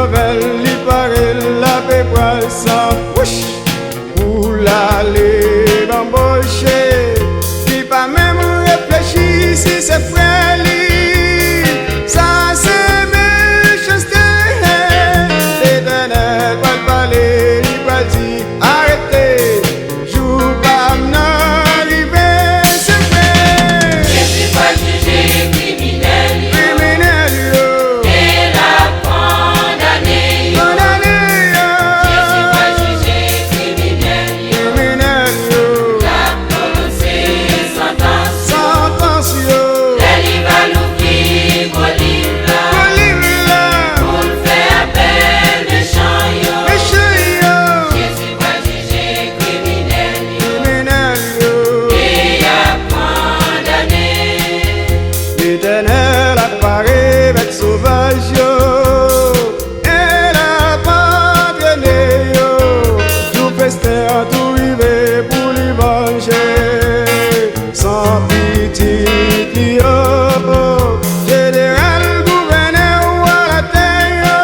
mauvais, il paraît la pépral sans couche. Pour l'aller bambocher, il pas même réfléchir si c'est frère lui. Ça c'est méchanceté. L'Éternel va parler, il va dire arrêtez. Joue pas n'arriver, c'est fait. Jésus va juger criminel, Criminel, yo. et la condamner. Condamné, yo. Jésus va juger criminel, Criminel, yo. la prononcer sentence. Sentence, yo. Elle va l'ouvrir au livre là, Olive là. pour le faire appel méchant yo. Méchant, yo. Jésus va juger criminel Criminel, yo. et a condamné. L'Éternel apparaît avec sauvage, yo. Elle a pas traîné, yo. Tout festin, tout rivé pour lui venger. Sans pitié, yo. Général, gouverneur, à la terre, yo.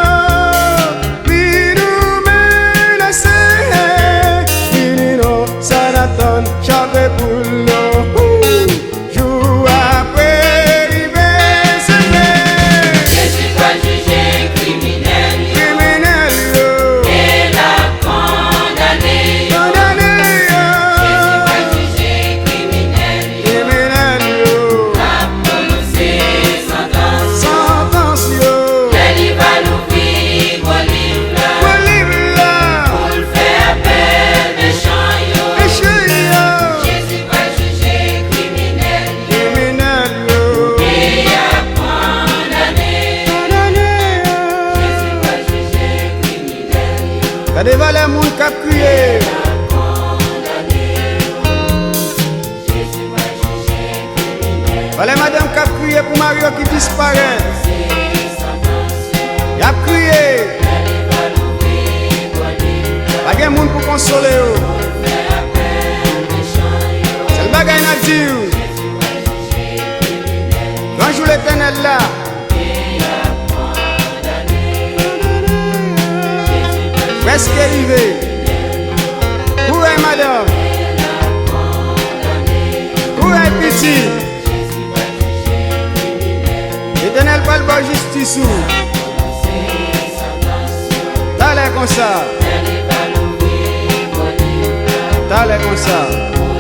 Lui nous menacer. Il nous, ça n'attend jamais pour l'eau. Jour après, rivé, c'est fait. Jésus va juger criminel Criminel, yo. et la condamner. Condamné, Jésus yo. va juger criminel, Criminel, yo. a prononcé sentence. Sentence, yo. Elle va l'ouvrir au livre là, Olive là. pour le faire appel méchant yo. Méchant, yo. Jésus va juger criminel Criminel, yo. et a condamné. Condamné, Jésus va juger criminel yo. T'as des valeurs, moun k'ap crié. condamné. Jésus va juger criminel Valeur madame k'ap crié pour Mario qui disparaît. Y a crié. Elle va l'ouvrir au livre Pas gen moun pour consoler yo. faire appel méchant yo. C'est le bagay n'a dit yo. Jésus va juger criminel Grand jour l'Éternel là. et a condamné. Jésus va juger Presque arrivé. Où est madame? Où est petit? Jésus va juger criminel L'Éternel pas le bon justice ou. c'est sentence. T'as l'air comme ça. Elle va l'ouvrir au livre T'as l'air comme ça. pour